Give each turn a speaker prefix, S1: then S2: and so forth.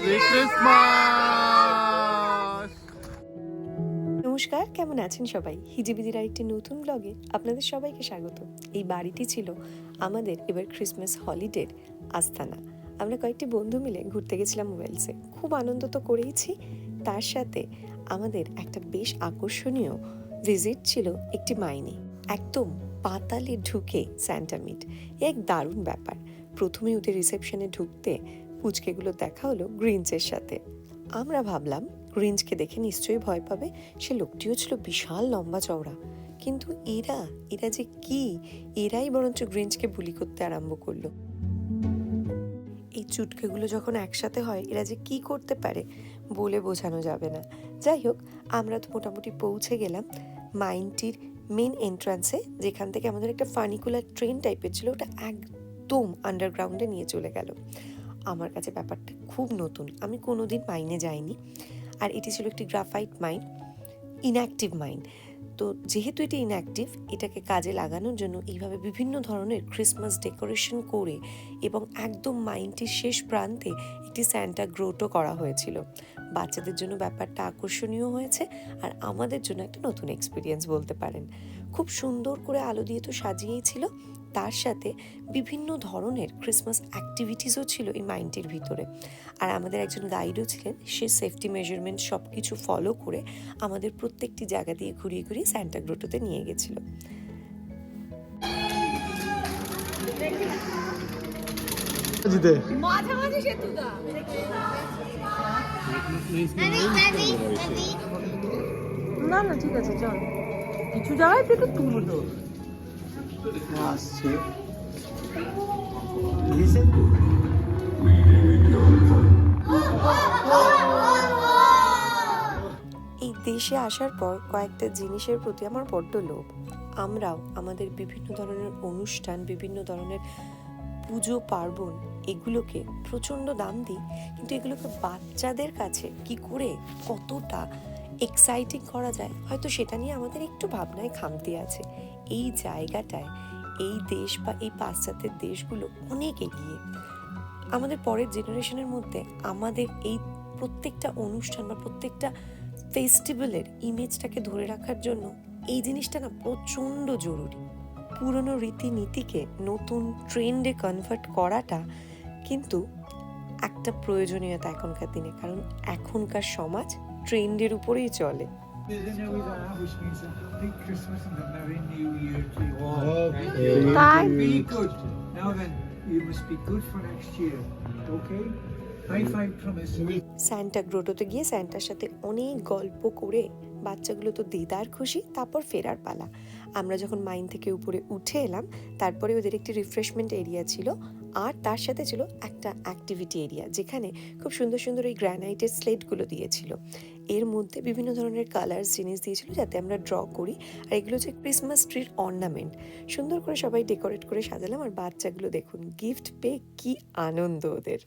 S1: Merry Christmas.
S2: নমস্কার, কেমন আছেন সবাই? হিজিবিজির আরেকটি নতুন ব্লগে আপনাদের সবাইকে স্বাগত। এই বাড়িটি ছিল আমাদের এবার ক্রিসমাস হলিডের আস্তানা। আমরা কয়েকটি বন্ধু মিলে ঘুরতে গেছিলাম ওয়েলসে। খুব আনন্দ তো করেইছি, তার সাথে আমাদের একটা বেশ আকর্ষণীয় ভিজিট ছিল একটি মাইনে, একদম পাতালে ঢুকে স্যান্টা মিট। এক দারুণ ব্যাপার। প্রথমে ওদের রিসেপশনে ঢুকতে পুচকেগুলো দেখা হলো গ্রিনচের সাথে। আমরা ভাবলাম গ্রিঞ্চকে দেখে নিশ্চয়ই ভয় পাবে, সে লোকটিও ছিল বিশাল লম্বা চওড়া। কিন্তু এরা যে কি, এরাই বরঞ্চ গ্রিঞ্চকে বুলি করতে আরম্ভ করলো। এই চুটকেগুলো যখন একসাথে হয় এরা যে কি করতে পারে বলে বোঝানো যাবে না। যাই হোক, আমরা তো মোটামুটি পৌঁছে গেলাম মাইনটির মেন এন্ট্রান্সে, যেখান থেকে আমাদের একটা ফানিকুলার ট্রেন টাইপের ছিল, ওটা একদম আন্ডারগ্রাউন্ডে নিয়ে চলে গেল। আমার কাছে ব্যাপারটা খুব নতুন, আমি কোনোদিন মাইনে যাইনি। আর এটি ছিল একটি গ্রাফাইট মাইন, ইনঅ্যাক্টিভ মাইন। তো যেহেতু এটি ইনঅ্যাক্টিভ, এটাকে কাজে লাগানোর জন্য এইভাবে বিভিন্ন ধরনের ক্রিসমাস ডেকোরেশন করে এবং একদম মাইনটির শেষ প্রান্তে একটি স্যান্টা গ্রোটও করা হয়েছিল। বাচ্চাদের জন্য ব্যাপারটা আকর্ষণীয় হয়েছে, আর আমাদের জন্য একটা নতুন এক্সপিরিয়েন্স বলতে পারেন। খুব সুন্দর করে আলো দিয়ে তো সাজিয়েই ছিল, তার সাথে বিভিন্ন ধরনের ক্রিসমাস অ্যাক্টিভিটিসও ছিল এই মাইনটির ভিতরে। আর আমাদের একজন গাইডও ছিলেন, সে সেফটি মেজারমেন্ট সব কিছু ফলো করে আমাদের প্রত্যেকটি জায়গা দিয়ে ঘুরিয়ে ঘুরিয়ে স্যান্টা গ্রোটোতে নিয়ে গেছিল।
S3: না না ঠিক আছে, চল কিছু জায়গায় থেকে তুলবো।
S1: আসছে
S2: এই দেশে আসার পর কয়েকটা জিনিসের প্রতি আমার বড্ড লোভ। আমরাও আমাদের বিভিন্ন ধরনের অনুষ্ঠান, বিভিন্ন ধরনের পুজো পার্বণ, এগুলোকে প্রচণ্ড দাম দিই, কিন্তু এগুলোকে বাচ্চাদের কাছে কি করে কতটা এক্সাইটিং করা যায়, হয়তো সেটা নিয়ে আমাদের একটু ভাবনায় খামতি আছে। এই জায়গাটায় এই দেশ বা এই পাশ্চাত্যের দেশগুলো অনেক এগিয়ে। আমাদের পরের জেনারেশনের মধ্যে আমাদের এই প্রত্যেকটা অনুষ্ঠান বা প্রত্যেকটা ফেস্টিভ্যালের ইমেজটাকে ধরে রাখার জন্য এই জিনিসটা না প্রচণ্ড জরুরি। পুরনো রীতিনীতিকে নতুন ট্রেন্ডে কনভার্ট করাটা কিন্তু একটা প্রয়োজনীয়তা এখনকার দিনে, কারণ এখনকার সমাজ ট্রেন্ডের উপরেই চলে।
S4: Which means a happy Christmas and a merry new year to you all.
S3: তাই
S4: Be good. Now then, you must be good for next year. Okay? High five promise.
S2: Santa গ্রোটোতে গিয়ে স্যান্টার সাথে অনেক গল্প করে বাচ্চাগুলো তো দিদার খুশি, তারপর ফেরার পালা। আমরা যখন মাইন থেকে উপরে উঠে এলাম, তারপরে ওদের একটি রিফ্রেশমেন্ট এরিয়া ছিল, আর তার সাথে ছিল একটা অ্যাক্টিভিটি এরিয়া, যেখানে খুব সুন্দর সুন্দর ওই গ্র্যানাইটের স্লেটগুলো দিয়েছিল। এর মধ্যে বিভিন্ন ধরনের কালার্স জিনিস দিয়েছিল যাতে আমরা ড্র করি, আর এগুলো হচ্ছে ক্রিসমাস ট্রির অর্নামেন্ট। সুন্দর করে সবাই ডেকোরেট করে সাজালাম, আর বাচ্চাগুলো দেখুন গিফট পেয়ে কি আনন্দ ওদের।